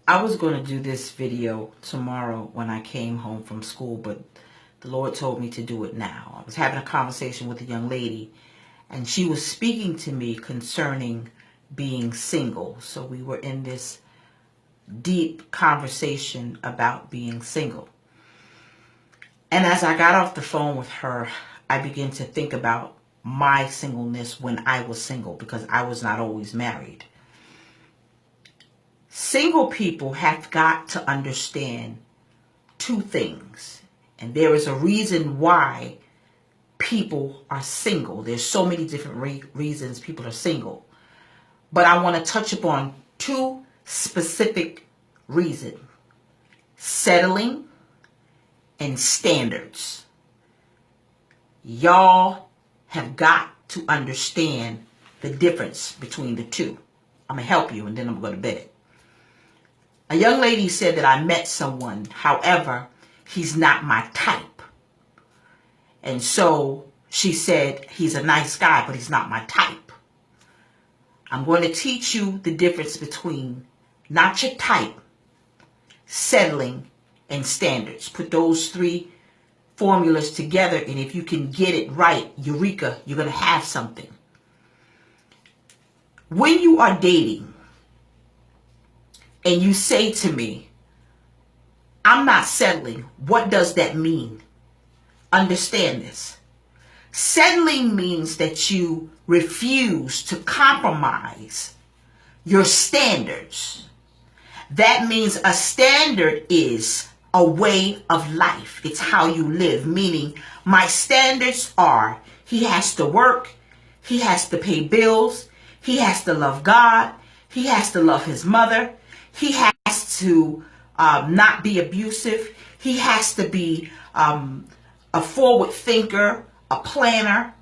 I was going to do this video tomorrow when I came home from school, but the Lord told me to do it now. I was having a conversation with a young lady, and she was speaking to me concerning being single. So we were in this deep conversation about being single. And as I got off the phone with her, I began to think about my singleness when I was single, because I was not always married. Single people have got to understand two things. And there is a reason why people are single. There's so many different reasons people are single. But I want to touch upon two specific reasons: settling and standards. Y'all have got to understand the difference between the two. I'm going to help you, and then I'm going to bed. A young lady said that I met someone, however, he's not my type. And so she said, he's a nice guy, but he's not my type. I'm going to teach you the difference between not your type, settling, and standards. Put those three formulas together, and if you can get it right, eureka, you're going to have something. When you are dating, and you say to me, I'm not settling, what does that mean? Understand this. Settling means that you refuse to compromise your standards. That means a standard is a way of life. It's how you live, meaning my standards are, he has to work, he has to pay bills, he has to love God, he has to love his mother, he has to not be abusive. He has to be a forward thinker, a planner.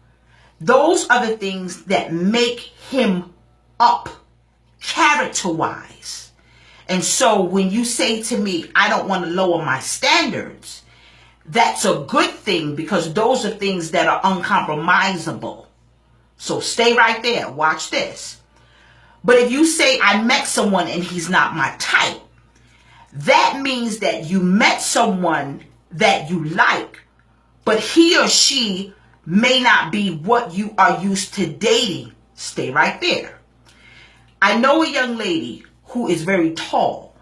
Those are the things that make him up character-wise. And so when you say to me, I don't want to lower my standards, that's a good thing, because those are things that are uncompromisable. So stay right there. Watch this. But if you say I met someone and he's not my type, that means that you met someone that you like, but he or she may not be what you are used to dating. Stay right there. I know a young lady who is very tall,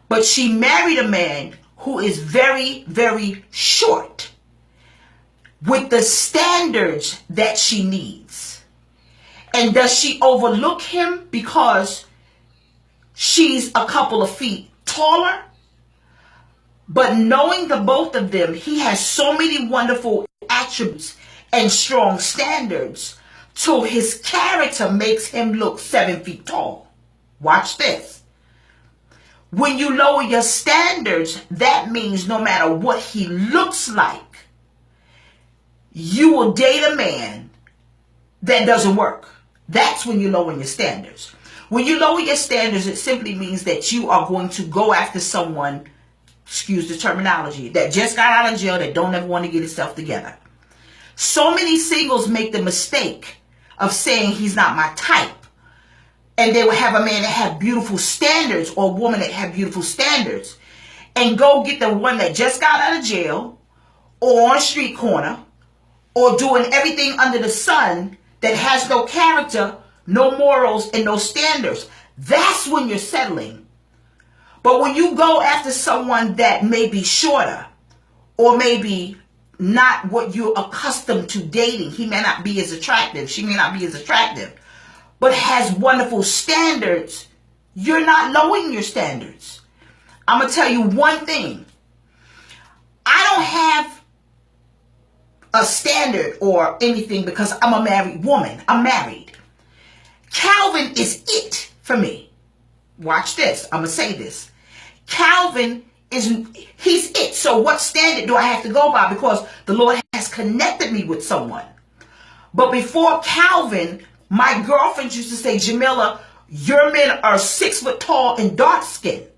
but she married a man who is very, very short with the standards that she needs. And does she overlook him because she's a couple of feet taller? But knowing the both of them, he has so many wonderful attributes and strong standards, so his character makes him look 7 feet tall. Watch this. When you lower your standards, that means no matter what he looks like, you will date a man that doesn't work. That's when you lower your standards. When you lower your standards, it simply means that you are going to go after someone, excuse the terminology, that just got out of jail, that don't ever want to get himself together. So many singles make the mistake of saying he's not my type. And they will have a man that have beautiful standards, or a woman that have beautiful standards, and go get the one that just got out of jail, or on a street corner, or doing everything under the sun, that has no character, no morals, and no standards. That's when you're settling. But when you go after someone that may be shorter, or maybe not what you're accustomed to dating, he may not be as attractive, she may not be as attractive, but has wonderful standards, you're not lowering your standards. I'm going to tell you one thing. I don't have a standard or anything because I'm a married woman. I'm married. Calvin is it for me. Watch this. I'm going to say this. Calvin he's it. So what standard do I have to go by? Because the Lord has connected me with someone. But before Calvin, my girlfriends used to say, Jamila, your men are 6 foot tall and dark skinned.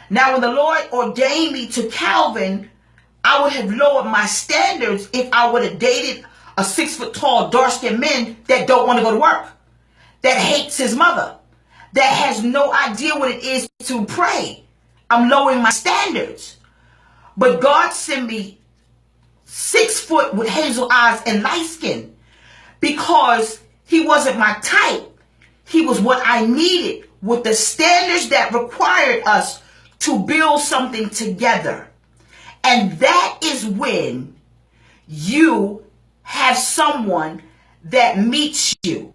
Now, when the Lord ordained me to Calvin, I would have lowered my standards if I would have dated a 6 foot tall, dark skinned man that don't want to go to work, that hates his mother, that has no idea what it is to pray. I'm lowering my standards. But God sent me 6 foot with hazel eyes and light skin because he wasn't my type. He was what I needed with the standards that required us to build something together. And that is when you have someone that meets you.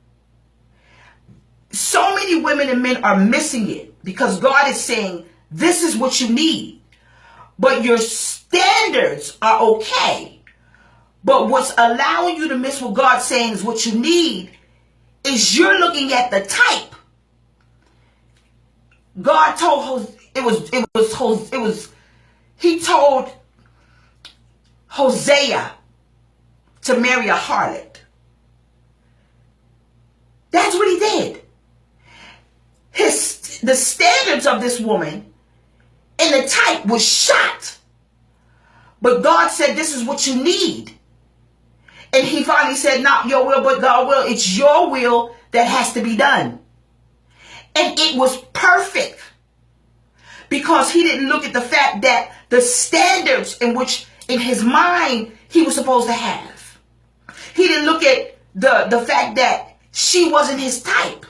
So many women and men are missing it because God is saying, this is what you need. But your standards are okay. But what's allowing you to miss what God's saying is what you need is you're looking at the type. God told he told Hosea to marry a harlot. That's what he did. The standards of this woman and the type was shot. But God said, this is what you need. And he finally said, not your will, but God's will. It's your will that has to be done. And it was perfect. Because he didn't look at the fact that the standards in which in his mind he was supposed to have. He didn't look at the fact that she wasn't his type.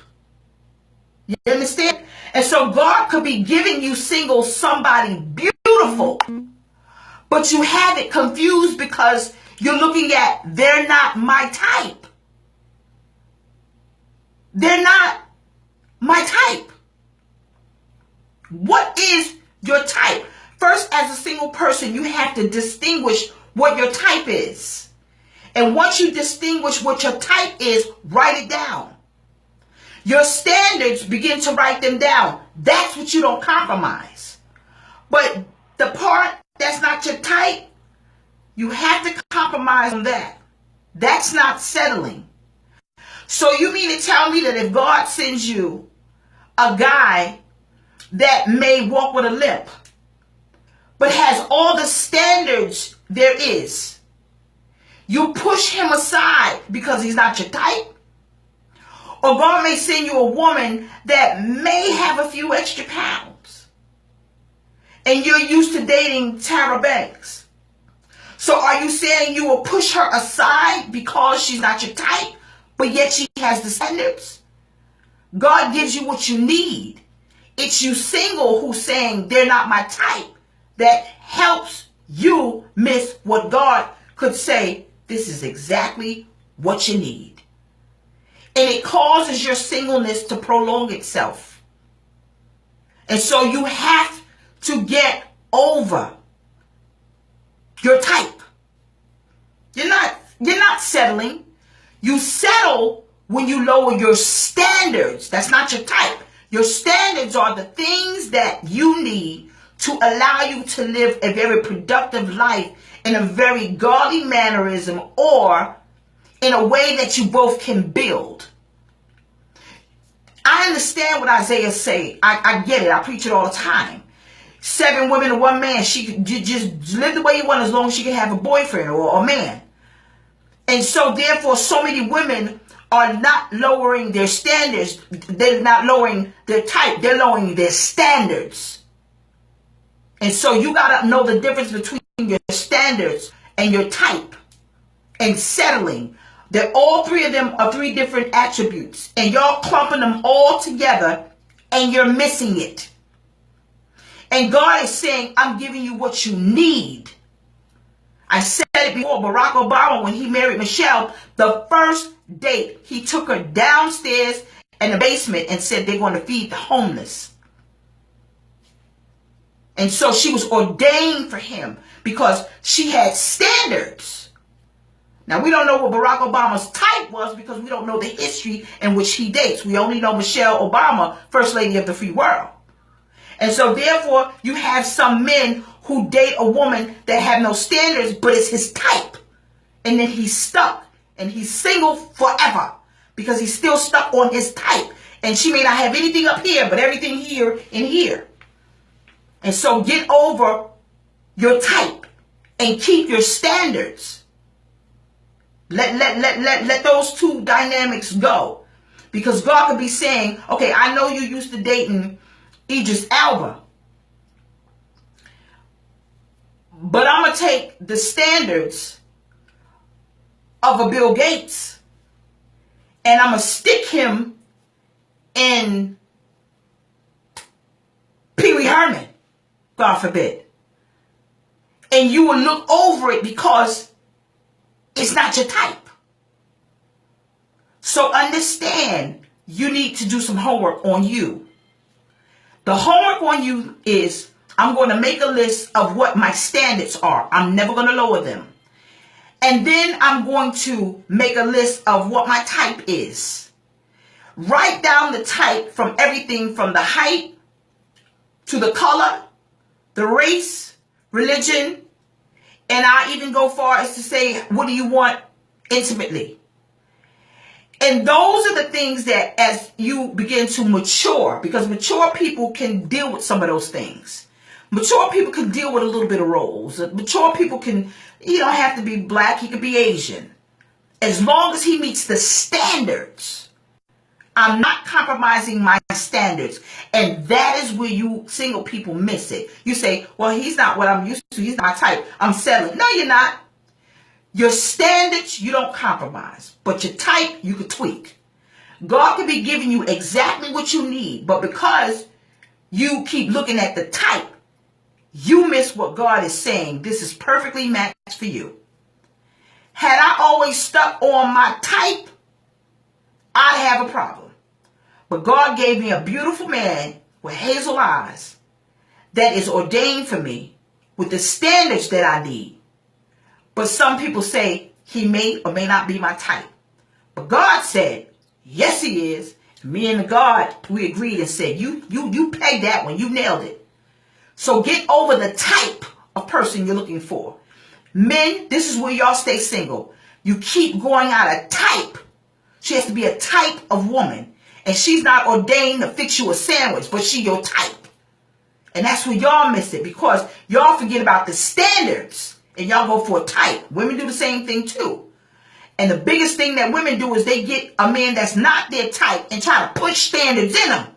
You understand? And so God could be giving you single somebody beautiful, but you have it confused because you're looking at they're not my type. They're not my type. What is your type? First, as a single person, you have to distinguish what your type is. And once you distinguish what your type is, write it down. Your standards, begin to write them down. That's what you don't compromise. But the part that's not your type, you have to compromise on that. That's not settling. So you mean to tell me that if God sends you a guy that may walk with a limp, but has all the standards there is, you push him aside because he's not your type? Or God may send you a woman that may have a few extra pounds, and you're used to dating Tara Banks. So are you saying you will push her aside because she's not your type, but yet she has the standards? God gives you what you need. It's you single who's saying they're not my type that helps you miss what God could say, this is exactly what you need. And it causes your singleness to prolong itself. And so you have to get over your type. You're not settling. You settle when you lower your standards. That's not your type. Your standards are the things that you need to allow you to live a very productive life in a very godly mannerism, or in a way that you both can build. I understand what Isaiah say. I get it. I preach it all the time. 7 women and 1 man. She could just live the way you want as long as she can have a boyfriend or a man. And so therefore, so many women are not lowering their standards. They're not lowering their type. They're lowering their standards. And so you got to know the difference between your standards and your type and settling. That all 3 of them are 3 different attributes. And y'all clumping them all together and you're missing it. And God is saying, I'm giving you what you need. I said it before, Barack Obama, when he married Michelle, the first date, he took her downstairs in the basement and said they're going to feed the homeless. And so she was ordained for him because she had standards. Now, we don't know what Barack Obama's type was because we don't know the history in which he dates. We only know Michelle Obama, First Lady of the Free World. And so, therefore, you have some men who date a woman that have no standards, but it's his type. And then he's stuck. And he's single forever because he's still stuck on his type. And she may not have anything up here, but everything here and here. And so get over your type and keep your standards. Let those 2 dynamics go. Because God could be saying, okay, I know you used to dating Idris Elba, but I'm going to take the standards of a Bill Gates and I'm going to stick him in Pee Wee Herman, God forbid. And you will look over it because it's not your type. So understand, you need to do some homework on you. The homework on you is, I'm going to make a list of what my standards are. I'm never going to lower them. And then I'm going to make a list of what my type is. Write down the type from everything from the height to the color, the race, religion, and I even go far as to say, what do you want intimately? And those are the things that as you begin to mature, because mature people can deal with some of those things. Mature people can deal with a little bit of roles. Mature people can, he don't have to be black, he could be Asian. As long as he meets the standards. I'm not compromising my standards. And that is where you single people miss it. You say, well, he's not what I'm used to. He's not my type. I'm settling. No, you're not. Your standards, you don't compromise. But your type, you could tweak. God could be giving you exactly what you need. But because you keep looking at the type, you miss what God is saying. This is perfectly matched for you. Had I always stuck on my type, I'd have a problem. But God gave me a beautiful man with hazel eyes that is ordained for me with the standards that I need. But some people say he may or may not be my type. But God said, yes, he is. Me and God, we agreed and said, you pegged that one. You nailed it. So get over the type of person you're looking for. Men, this is where y'all stay single. You keep going out of type. She has to be a type of woman. And she's not ordained to fix you a sandwich, but she your type. And that's where y'all miss it, because y'all forget about the standards and y'all go for a type. Women do the same thing too. And the biggest thing that women do is they get a man that's not their type and try to push standards in them.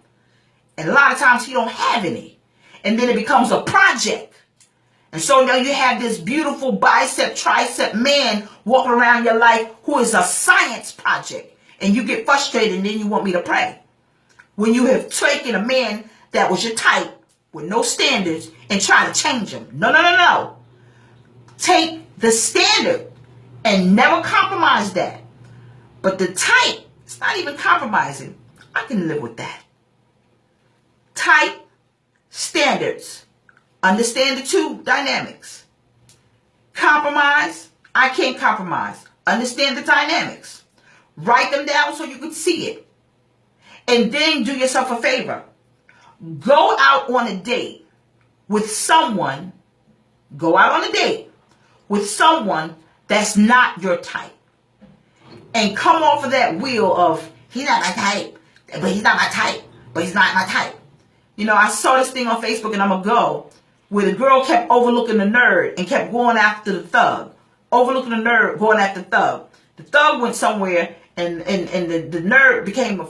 And a lot of times he don't have any. And then it becomes a project. And so now you have this beautiful bicep, tricep man walking around your life who is a science project. And you get frustrated and then you want me to pray. When you have taken a man that was your type with no standards and trying to change him. No, no, no, no. Take the standard and never compromise that. But the type, it's not even compromising. I can live with that. Type, standards. Understand the two dynamics. Compromise, I can't compromise. Understand the dynamics. Write them down so you can see it. And then do yourself a favor. Go out on a date with someone. Go out on a date with someone that's not your type. And come off of that wheel of, he's not my type, but he's not my type, but he's not my type. You know, I saw this thing on Facebook, and I'm going to go, where the girl kept overlooking the nerd and kept going after the thug. Overlooking the nerd, going after the thug. The thug went somewhere, and the nerd became a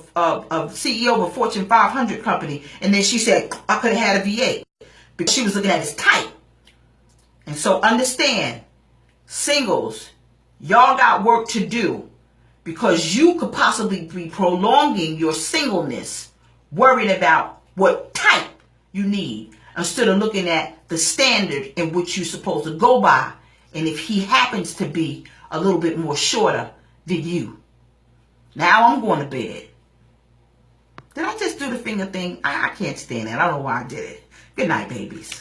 CEO of a Fortune 500 company. And then she said, I could have had a V8. Because she was looking at his type. And so understand, singles, y'all got work to do. Because you could possibly be prolonging your singleness, worried about what type you need, instead of looking at the standard in which you're supposed to go by. And if he happens to be a little bit more shorter than you. Now I'm going to bed. Did I just do the finger thing? I can't stand it. I don't know why I did it. Good night, babies.